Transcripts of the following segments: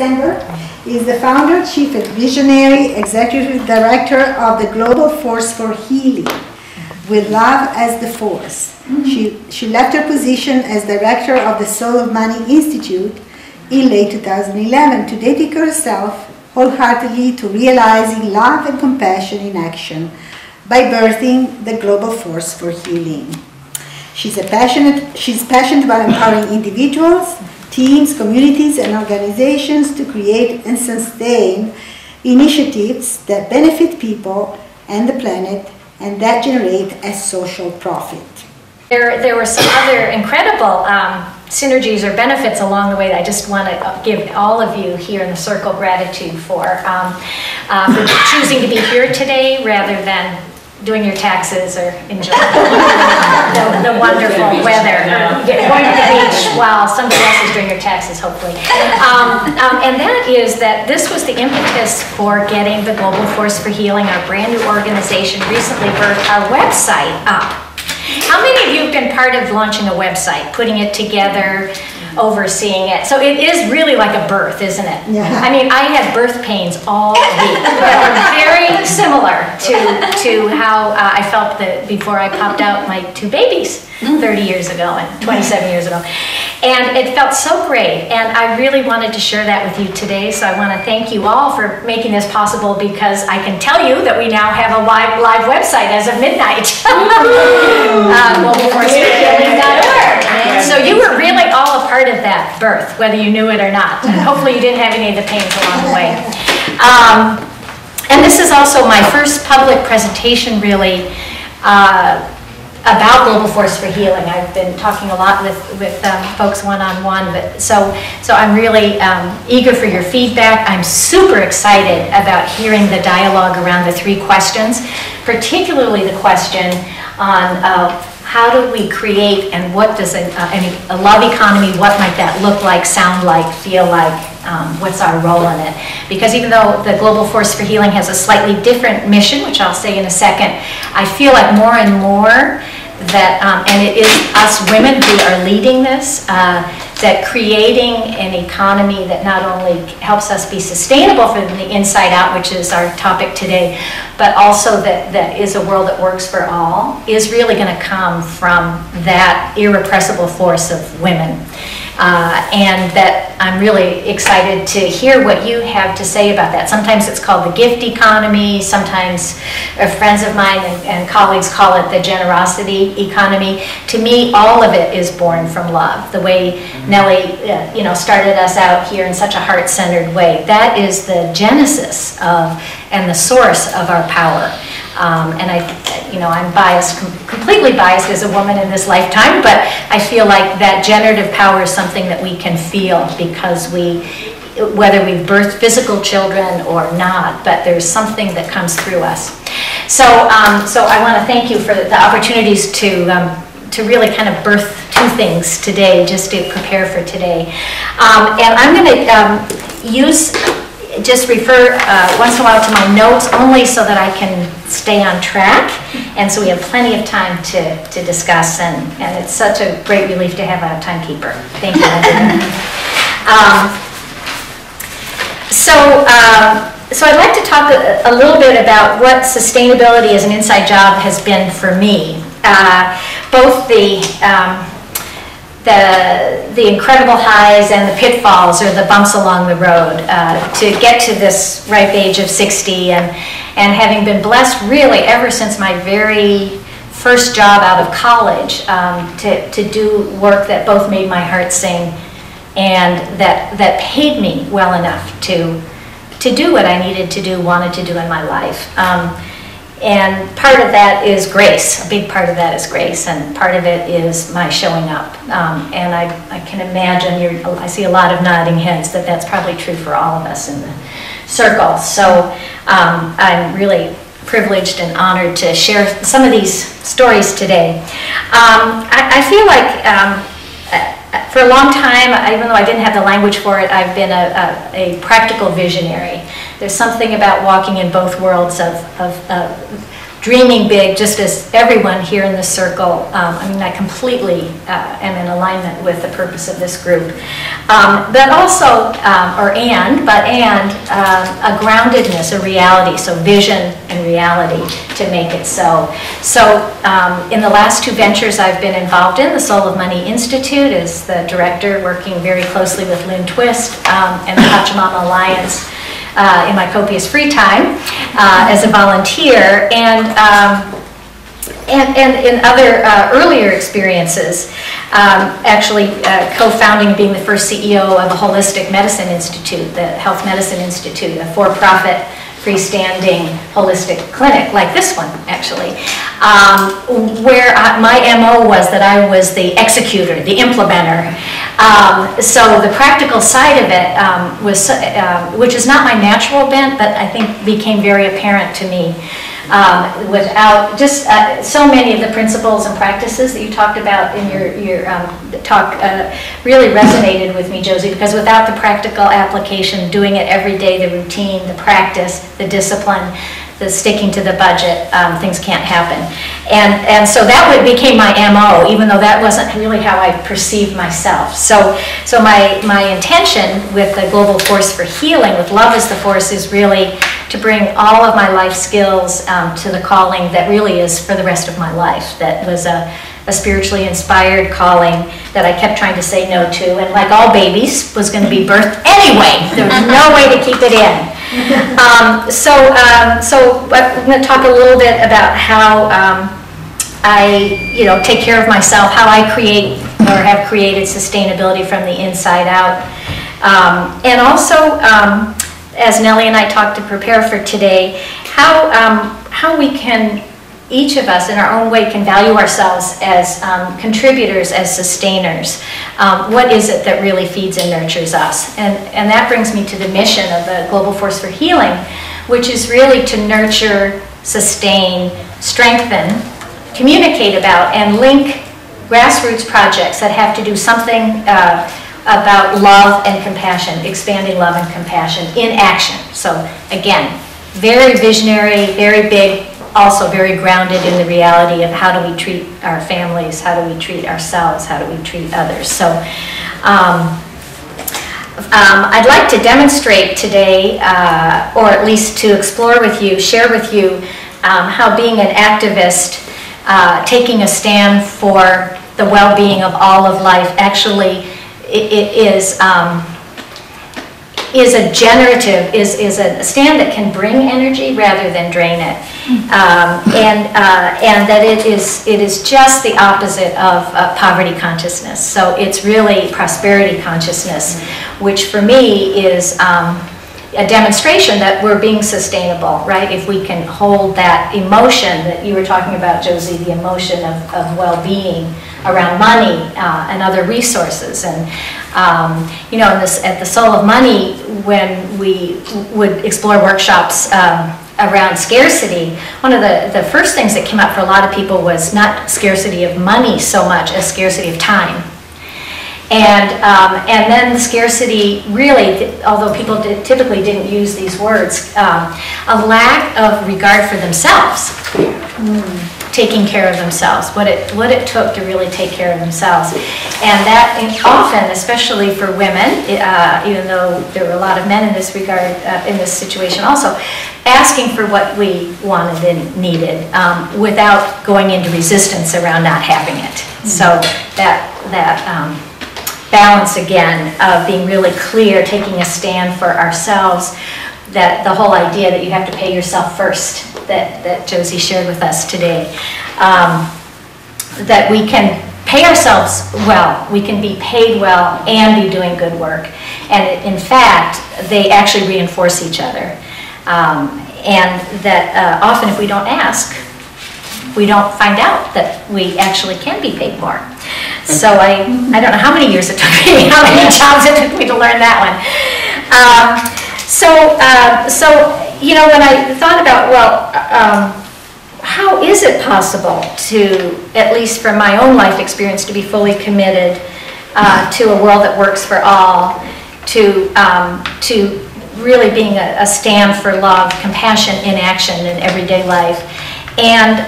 Sandberg is the founder, chief visionary, executive director of the Global Force for Healing, with love as the force. She left her position as director of the Soul of Money Institute in late 2011 to dedicate herself wholeheartedly to realizing love and compassion in action by birthing the Global Force for Healing. She's passionate about empowering individuals, teams, communities, and organizations to create and sustain initiatives that benefit people and the planet and that generate a social profit. There were some other incredible synergies or benefits along the way that I just want to give all of you here in the circle gratitude for choosing to be here today rather than doing your taxes or enjoying the wonderful weather, or going to the beach while somebody else is doing your taxes, hopefully. And that is that this was the impetus for getting the Global Force for Healing, our brand new organization, recently birthed our website up. How many of you have been part of launching a website, putting it together, overseeing it? So it is really like a birth, isn't it? Yeah. I mean, I had birth pains all week that were very similar to how I felt that before I popped out my two babies 30 years ago and 27 years ago. And it felt so great, and I really wanted to share that with you today, so I want to thank you all for making this possible, because I can tell you that we now have a live website as of midnight. globalforceforhealing.org. So you were really all a part of that birth, whether you knew it or not. And hopefully you didn't have any of the pains along the way. And this is also my first public presentation, really, about Global Force for Healing. I've been talking a lot with folks one-on-one, but so I'm really eager for your feedback. I'm super excited about hearing the dialogue around the three questions, particularly the question on how do we create, and what does a love economy, what might that look like, sound like, feel like, what's our role in it? Because even though the Global Force for Healing has a slightly different mission, which I'll say in a second, I feel like more and more that, and it is us women who are leading this, that creating an economy that not only helps us be sustainable from the inside out, which is our topic today, but also that is a world that works for all, is really going to come from that irrepressible force of women. And that I'm really excited to hear what you have to say about that. Sometimes it's called the gift economy, sometimes friends of mine and colleagues call it the generosity economy. To me, all of it is born from love. The way Nellie started us out here in such a heart-centered way. That is the genesis of and the source of our power. And I'm biased, completely biased as a woman in this lifetime, but I feel like that generative power is something that we can feel because whether we've birthed physical children or not, but there's something that comes through us. So I want to thank you for the opportunities to really kind of birth two things today, just to prepare for today. And I'm going to just refer once in a while to my notes, only so that I can stay on track, and so we have plenty of time to discuss, and it's such a great relief to have a timekeeper. Thank you. So I'd like to talk a little bit about what sustainability as an inside job has been for me. Both the incredible highs and the pitfalls, or the bumps along the road, to get to this ripe age of 60, and having been blessed really ever since my very first job out of college to do work that both made my heart sing and that paid me well enough to do what I needed to do, wanted to do in my life. And part of that is grace. A big part of that is grace, and part of it is my showing up. And I can imagine, I see a lot of nodding heads, that's probably true for all of us in the circle. So I'm really privileged and honored to share some of these stories today. I feel like for a long time, even though I didn't have the language for it, I've been a practical visionary. There's something about walking in both worlds of dreaming big, just as everyone here in this circle. I mean, I completely am in alignment with the purpose of this group. But also, a groundedness, a reality, so vision and reality to make it so. So in the last 2 ventures I've been involved in, the Soul of Money Institute is the director, working very closely with Lynn Twist and the Pachamama Alliance in my copious free time as a volunteer, and in other earlier experiences, actually co-founding and being the first CEO of a Holistic Medicine Institute, the Health Medicine Institute, a for-profit freestanding holistic clinic like this one, actually, where my MO was that I was the executor, the implementer. So the practical side of it was, which is not my natural bent, but I think became very apparent to me without just so many of the principles and practices that you talked about in your talk really resonated with me, Josie, because without the practical application, doing it every day, the routine, the practice, the discipline, the sticking to the budget, things can't happen. And so that became my MO, even though that wasn't really how I perceived myself. So my intention with the Global Force for Healing, with Love as the Force, is really to bring all of my life skills to the calling that really is for the rest of my life. That was a spiritually inspired calling that I kept trying to say no to, and like all babies, was going to be birthed anyway. There was no way to keep it in. So I'm going to talk a little bit about how I, take care of myself, how I create or have created sustainability from the inside out, and also, as Nellie and I talked to prepare for today, how we can, each of us in our own way, can value ourselves as contributors, as sustainers. What is it that really feeds and nurtures us? And that brings me to the mission of the Global Force for Healing, which is really to nurture, sustain, strengthen, communicate about, and link grassroots projects that have to do something about love and compassion, expanding love and compassion in action. So again, very visionary, very big, also very grounded in the reality of how do we treat our families, how do we treat ourselves, how do we treat others. So I'd like to demonstrate today, or at least to explore with you, share with you how being an activist, taking a stand for the well-being of all of life, actually is a generative, is a stand that can bring energy rather than drain it, and that it is just the opposite of poverty consciousness. So it's really prosperity consciousness, which for me is a demonstration that we're being sustainable, right? If we can hold that emotion that you were talking about, Josie, the emotion of well-being around money and other resources. And at the Soul of Money, when we would explore workshops around scarcity, one of the first things that came up for a lot of people was not scarcity of money so much as scarcity of time. And then the scarcity, really, although people typically didn't use these words, a lack of regard for themselves, taking care of themselves, what it took to really take care of themselves. And that often, especially for women, even though there were a lot of men in this regard, in this situation also, asking for what we wanted and needed without going into resistance around not having it. So that balance again of being really clear, taking a stand for ourselves, that the whole idea that you have to pay yourself first, that Josie shared with us today, that we can pay ourselves well, we can be paid well and be doing good work. And in fact, they actually reinforce each other. And that often if we don't ask, we don't find out that we actually can be paid more. So I don't know how many years it took me, how many jobs it took me to learn that one. When I thought about, how is it possible to, at least from my own life experience, to be fully committed to a world that works for all, to really being a stand for love, compassion in action in everyday life, and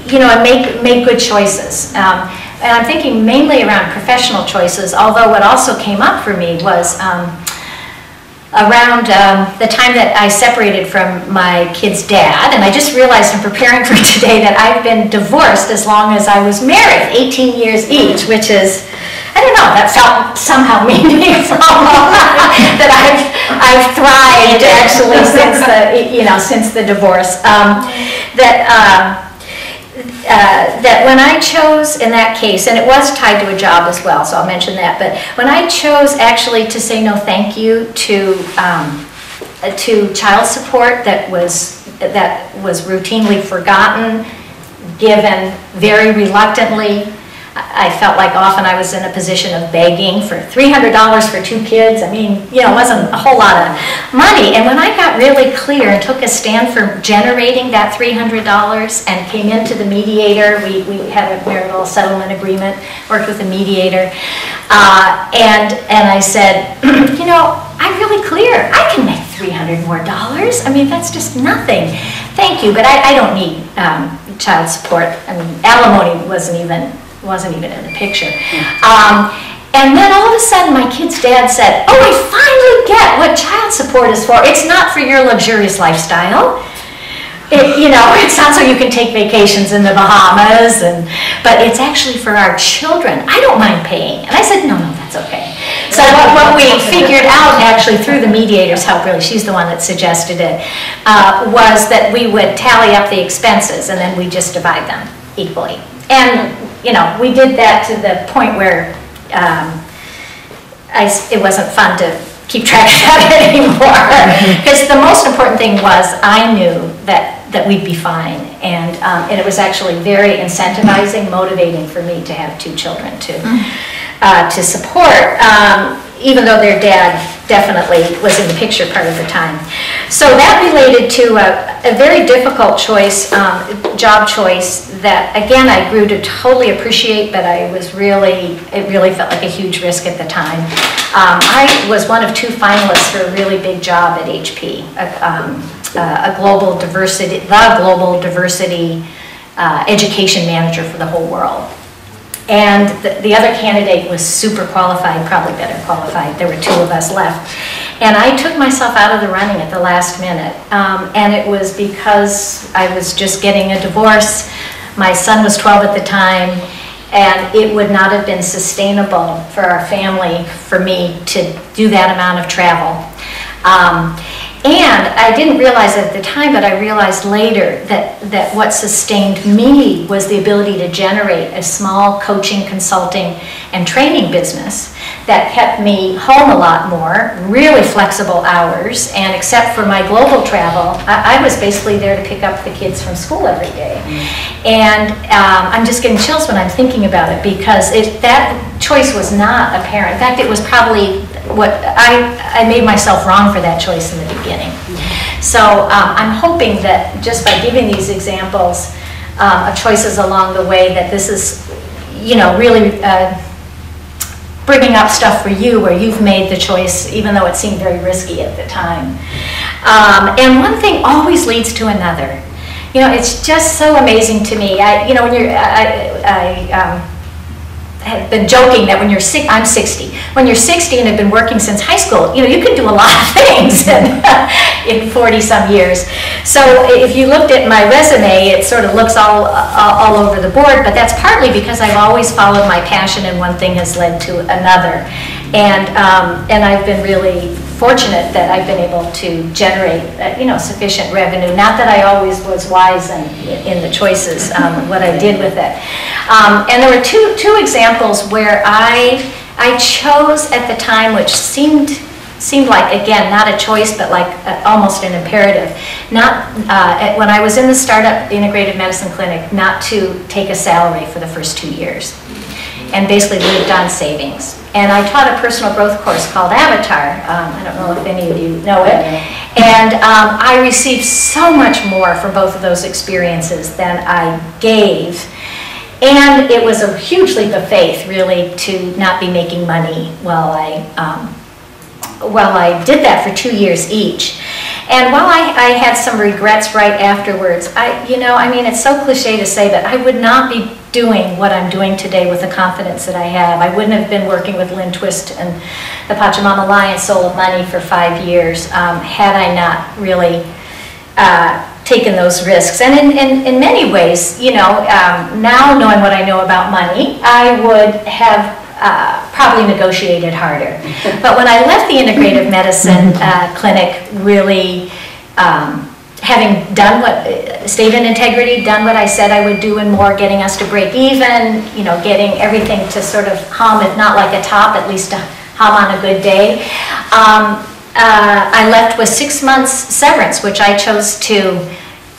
you know, and make good choices. And I'm thinking mainly around professional choices, although what also came up for me was around the time that I separated from my kid's dad, and I just realized in preparing for today that I've been divorced as long as I was married, 18 years each, which is, I don't know, that felt somehow meaningful, that I've thrived actually since the, you know, since the divorce. That when I chose in that case, and it was tied to a job as well, so I'll mention that, but when I chose actually to say no thank you to child support that was routinely forgotten, given very reluctantly, I felt like often I was in a position of begging for $300 for 2 kids. I mean, you know, it wasn't a whole lot of money. And when I got really clear and took a stand for generating that $300 and came into the mediator, we had a marital settlement agreement, worked with a mediator, and I said, you know, I'm really clear. I can make $300 more. I mean, that's just nothing. Thank you, but I don't need child support. I mean, alimony wasn't even in the picture. And then all of a sudden my kid's dad said, oh, I finally get what child support is for. It's not for your luxurious lifestyle. You know, it's not so you can take vacations in the Bahamas, but it's actually for our children. I don't mind paying. And I said, no, that's okay. So what we figured out actually through the mediator's help, really, she's the one that suggested it, was that we would tally up the expenses and then we just divide them equally. And you know, we did that to the point where it wasn't fun to keep track of that anymore. Because the most important thing was I knew that we'd be fine. And it was actually very incentivizing, motivating for me to have 2 children to support, even though their dad definitely was in the picture part of the time. So that related to a very difficult choice, job choice that, again, I grew to totally appreciate, but it really felt like a huge risk at the time. I was one of 2 finalists for a really big job at HP, the global diversity education manager for the whole world. And the other candidate was super qualified, probably better qualified. There were 2 of us left. And I took myself out of the running at the last minute. And it was because I was just getting a divorce. My son was 12 at the time. And it would not have been sustainable for our family, for me, to do that amount of travel. And I didn't realize it at the time, but I realized later that what sustained me was the ability to generate a small coaching, consulting, and training business that kept me home a lot more, really flexible hours, and except for my global travel, I was basically there to pick up the kids from school every day. And I'm just getting chills when I'm thinking about it, because that choice was not apparent. In fact, it was probably what I made myself wrong for that choice in the beginning. So I'm hoping that just by giving these examples of choices along the way, that this is, you know, really bringing up stuff for you where you've made the choice, even though it seemed very risky at the time. And one thing always leads to another. You know, it's just so amazing to me. You know, when you're, have been joking that when you're I'm 60. When you're 60 and have been working since high school, you know, you can do a lot of things in 40-some years. So if you looked at my resume, it sort of looks all over the board, but that's partly because I've always followed my passion, and one thing has led to another. And I've been really fortunate that I've been able to generate, you know, sufficient revenue. Not that I always was wise in the choices, what I did with it. And there were two examples where I chose at the time, which seemed like, again, not a choice, but like almost an imperative. Not when I was in the startup integrative medicine clinic, not to take a salary for the first 2 years, and basically lived on savings. And I taught a personal growth course called Avatar. I don't know if any of you know it. And I received so much more for both of those experiences than I gave. And it was a huge leap of faith, really, to not be making money while I I did that for 2 years each. And while I had some regrets right afterwards, it's so cliche to say, but I would not be doing what I'm doing today with the confidence that I have. I wouldn't have been working with Lynn Twist and the Pachamama Alliance Soul of Money for 5 years had I not really taken those risks. And in many ways, now knowing what I know about money, I would have probably negotiated harder. But when I left the integrative medicine clinic, really having done stayed in integrity, done what I said I would do and more, getting us to break even, getting everything to sort of hum, if not like a top, at least to hum on a good day. I left with 6 months severance, which I chose to.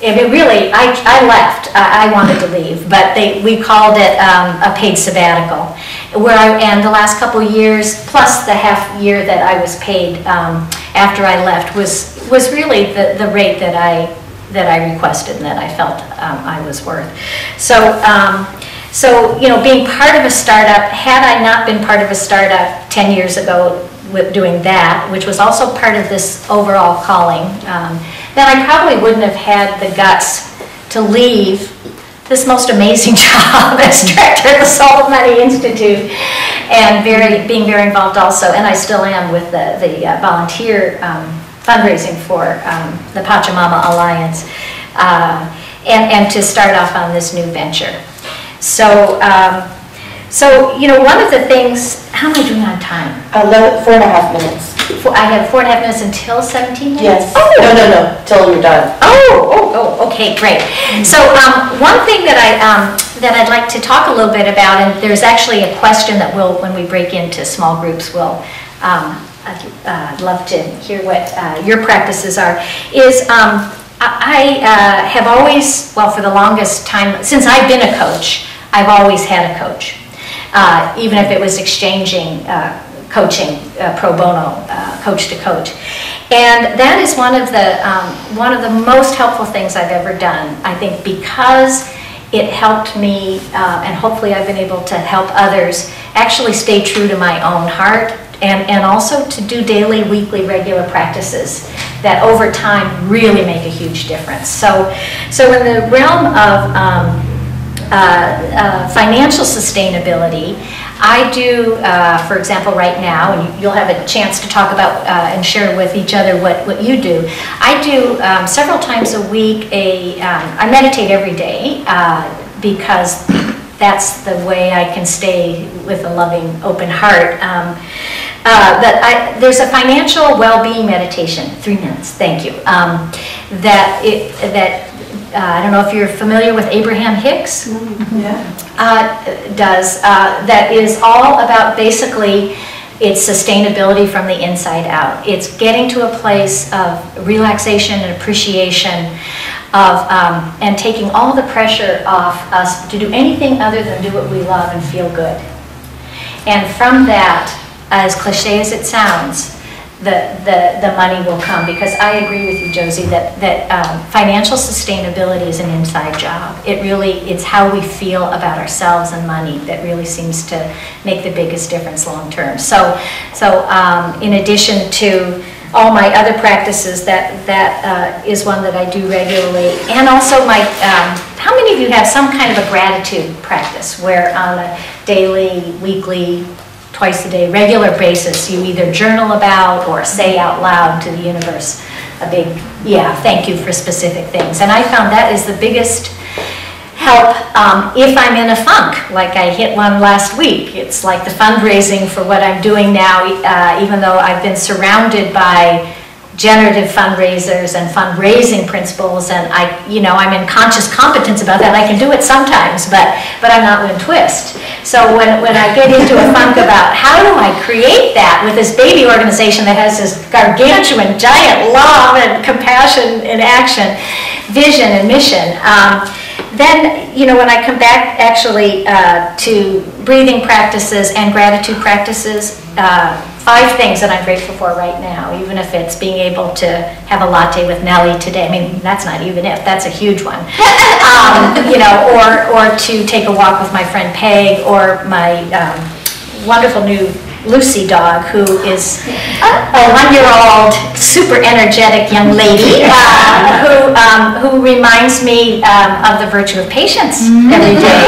I left. I wanted to leave, but we called it a paid sabbatical. And the last couple of years, plus the half year that I was paid after I left, was really the rate that I requested and that I felt I was worth. So being part of a startup, had I not been part of a startup 10 years ago with doing that, which was also part of this overall calling, then I probably wouldn't have had the guts to leave this most amazing job as director of the Soul of Money Institute, and being very involved also, and I still am, with the volunteer fundraising for the Pachamama Alliance, and to start off on this new venture. So one of the things, how am I doing on time? 4.5 minutes. I have 4.5 minutes until 17 minutes? Yes. Oh. No, till you're done. Okay, great. So one thing that I'd like to talk a little bit about, and there's actually a question that when we break into small groups, I'd love to hear what your practices are, is I have always, for the longest time, since I've been a coach, I've always had a coach. Even if it was exchanging coaching pro bono, coach to coach, and that is one of the most helpful things I've ever done. I think because it helped me, and hopefully I've been able to help others actually stay true to my own heart, and also to do daily, weekly, regular practices that over time really make a huge difference. So in the realm of financial sustainability, I do, for example, right now, and you'll have a chance to talk about and share with each other what you do. I do several times a week, I meditate every day because that's the way I can stay with a loving, open heart. There's a financial well-being meditation, 3 minutes, thank you, I don't know if you're familiar with Abraham Hicks. That is all about, basically, it's sustainability from the inside out. It's getting to a place of relaxation and appreciation and taking all the pressure off us to do anything other than do what we love and feel good. And from that, as cliche as it sounds, the money will come, because I agree with you, Josie, that financial sustainability is an inside job. It's how we feel about ourselves and money that really seems to make the biggest difference long term. So in addition to all my other practices, that is one that I do regularly. And also how many of you have some kind of a gratitude practice where on a daily, weekly, twice a day, regular basis, you either journal about or say out loud to the universe a big, thank you for specific things. And I found that is the biggest help if I'm in a funk, like I hit one last week. It's like the fundraising for what I'm doing now, even though I've been surrounded by generative fundraisers and fundraising principles, and I'm in conscious competence about that. I can do it sometimes, but I'm not Lynn Twist. So when I get into a funk about how do I create that with this baby organization that has this gargantuan, giant love and compassion and action, vision and mission, then when I come back actually to breathing practices and gratitude practices, 5 things that I'm grateful for right now, even if it's being able to have a latte with Nellie today. I mean, that's not even if, that's a huge one. or to take a walk with my friend Peg, or my wonderful new Lucy dog, who is a 1-year-old, super energetic young lady who reminds me of the virtue of patience every day.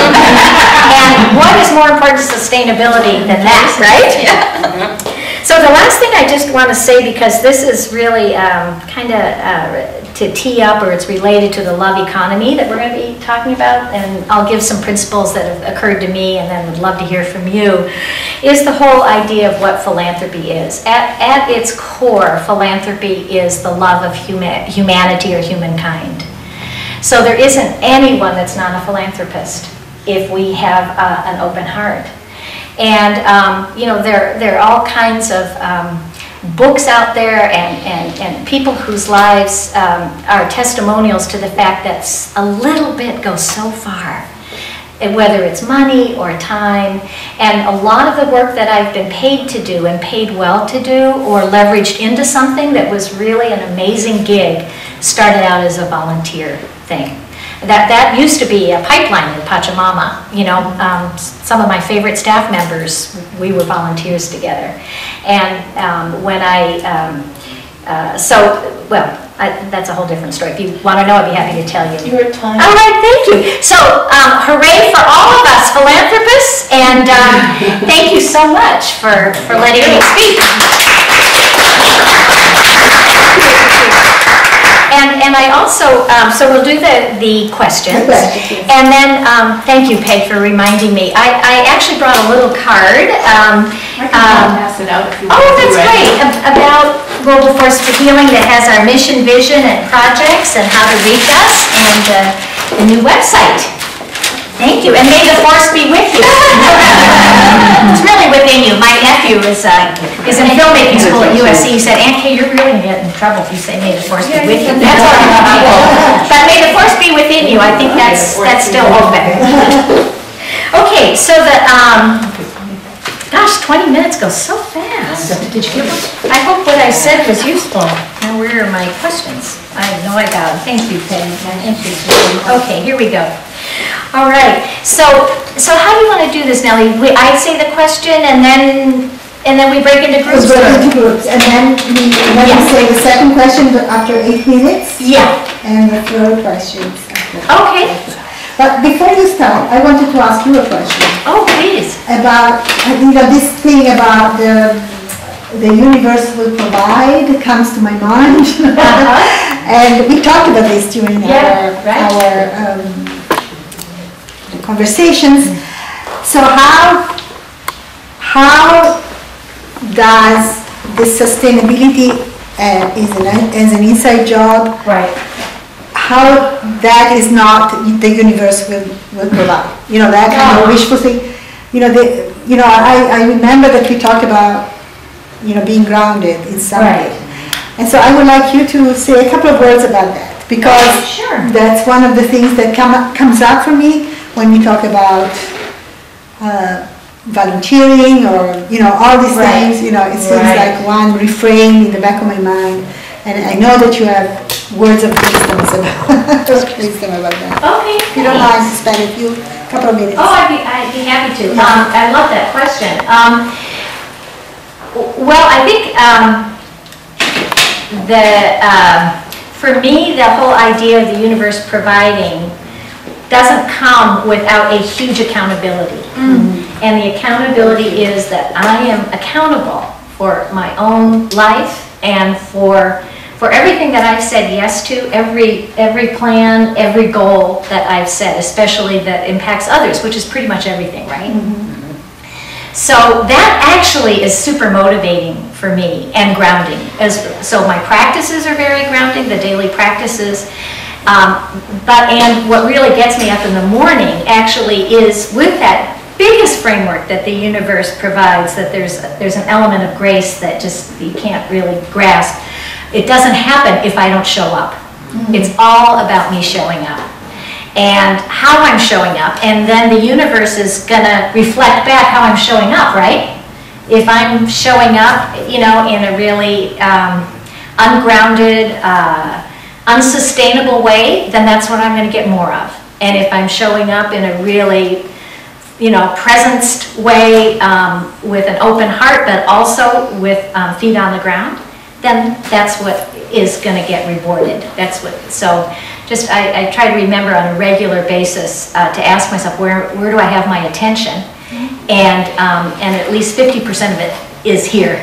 And what is more important to sustainability than that, right? Yeah. So the last thing I just want to say, because this is really kind of to tee up, or it's related to the love economy that we're going to be talking about, and I'll give some principles that have occurred to me and then would love to hear from you, is the whole idea of what philanthropy is. At its core, philanthropy is the love of humanity or humankind. So there isn't anyone that's not a philanthropist if we have an open heart. And you know, there are all kinds of books out there and people whose lives are testimonials to the fact that a little bit goes so far, and whether it's money or time. And a lot of the work that I've been paid to do and paid well to do, or leveraged into something that was really an amazing gig, started out as a volunteer thing. That used to be a pipeline in Pachamama. You know, some of my favorite staff members, we were volunteers together. And when that's a whole different story. If you want to know, I'd be happy to tell you. Your time. All right, thank you. So, hooray for all of us philanthropists, and thank you so much for letting me speak. And I also, so we'll do the questions. And then, thank you, Peg, for reminding me. I actually brought a little card. I can pass it out if you want. Oh, that's great. About Global Force for Healing, that has our mission, vision, and projects, and how to reach us, and the new website. Thank you, and may the force be with you. It's really within you. My nephew is in filmmaking school at USC. He said, Aunt Kay, you're really going to get in trouble if you say may the force be with you. That's all you know. But may the force be within you. I think that's still open. Okay, so gosh, 20 minutes goes so fast. Did you get one? I hope what I said was useful. Now, where are my questions? I know I got them. Thank you, Peg. Thank you. Okay, here we go. All right. So how do you want to do this, Nellie? I say the question, and then we break into groups. We break into groups, and then we say the second question after 8 minutes. Yeah. And the third question after. Okay. But before you start, I wanted to ask you a question. Oh, please. About, you know, this thing about the universe will provide comes to my mind. And we talked about this during our conversations. So how does this sustainability as an inside job? Right. How that is not the universe will provide. You know, that kind of wishful thing. I remember that we talked about, being grounded in something. Right. And so I would like you to say a couple of words about that, because that's one of the things that comes up for me when we talk about volunteering or, all these things. It seems like one refrain in the back of my mind. And I know that you have words of wisdom about that. Okay. If you don't mind to spend a couple of minutes. Oh, I'd be happy to. I love that question. Well, I think for me, the whole idea of the universe providing doesn't come without a huge accountability. And the accountability is that I am accountable for my own life and for everything that I've said yes to, every plan, every goal that I've set, especially that impacts others, which is pretty much everything, right? So that actually is super motivating for me and grounding. So my practices are very grounding, the daily practices. And what really gets me up in the morning actually is with that biggest framework that the universe provides, that there's an element of grace that just you can't really grasp. It doesn't happen if I don't show up. It's all about me showing up and how I'm showing up, and then the universe is gonna reflect back how I'm showing up, right? If I'm showing up, in a really ungrounded, unsustainable way, then that's what I'm gonna get more of. And if I'm showing up in a really presenced way, with an open heart, but also with feet on the ground, then that's what is going to get rewarded. That's what. So, just I try to remember on a regular basis to ask myself where do I have my attention, and at least 50% of it is here.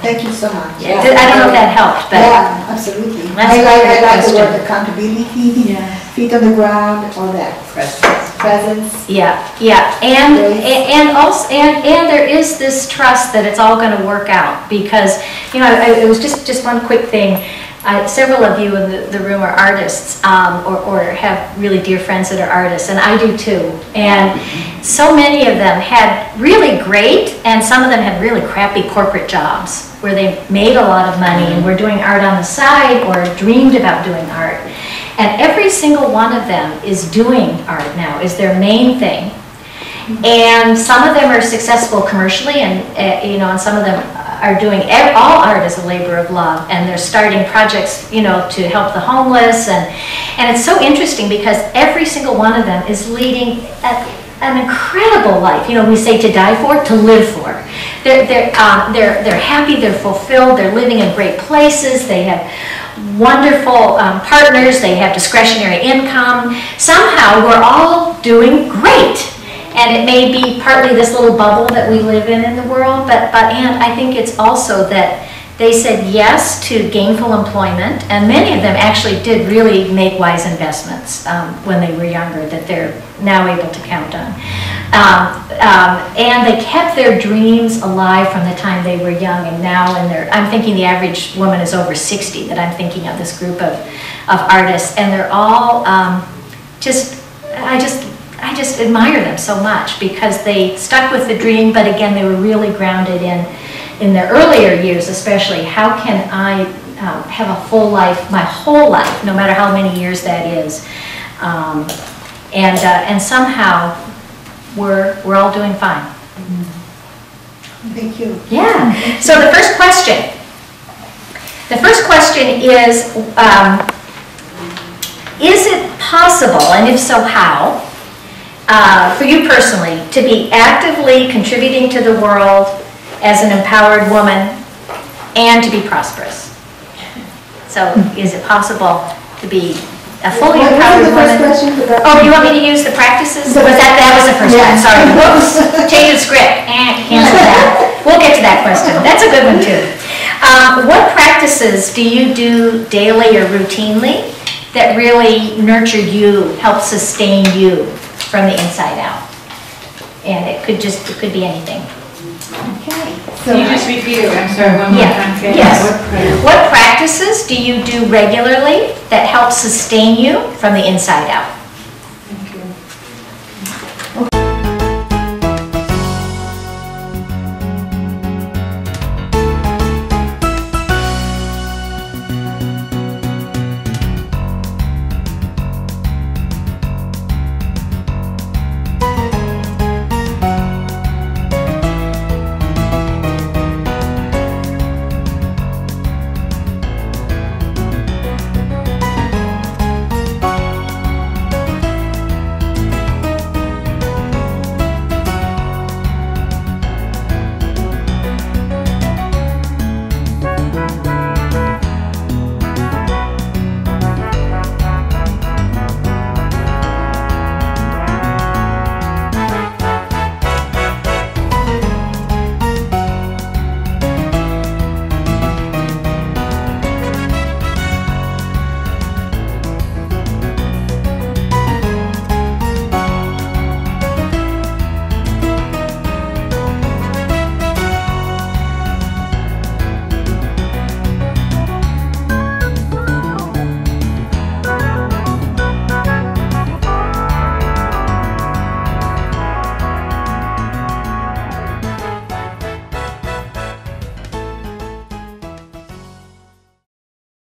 Thank you so much. Yeah. I don't know if that helped, but yeah, absolutely. I like the word accountability, feet on the ground, all that. Presence. Yeah, and also there is this trust that it's all going to work out, because it was just one quick thing. Several of you in the room are artists, or have really dear friends that are artists, and I do too. And so many of them had really great, and some of them had really crappy corporate jobs where they made a lot of money and were doing art on the side or dreamed about doing art. And every single one of them is doing art now, is their main thing. And some of them are successful commercially, and and some of them are doing all art as a labor of love, and they're starting projects, to help the homeless, and it's so interesting because every single one of them is leading an incredible life. We say to die for, to live for. They're happy, they're fulfilled, they're living in great places, they have wonderful partners, they have discretionary income. Somehow we're all doing great. And it may be partly this little bubble that we live in the world, and I think it's also that they said yes to gainful employment, and many of them actually did really make wise investments when they were younger that they're now able to count on. And they kept their dreams alive from the time they were young, and now I'm thinking the average woman is over 60 that I'm thinking of, this group of artists, and they're all I just admire them so much because they stuck with the dream, but again, they were really grounded in their earlier years, especially. How can I have a full life, my whole life, no matter how many years that is? And somehow we're all doing fine. Thank you. Yeah. So the first question. The first question is it possible, and if so, how, for you personally, to be actively contributing to the world as an empowered woman and to be prosperous? So, is it possible to be a fully empowered woman? Oh, you want me to use the practices? That was the first one. Sorry. Whoops. Change the script. Cancel that. We'll get to that question. That's a good one too. What practices do you do daily or routinely that really nurture you, help sustain you from the inside out? And it could be anything. Okay. Can you just repeat it? I'm sorry, one more time. Yes. What practices do you do regularly that help sustain you from the inside out?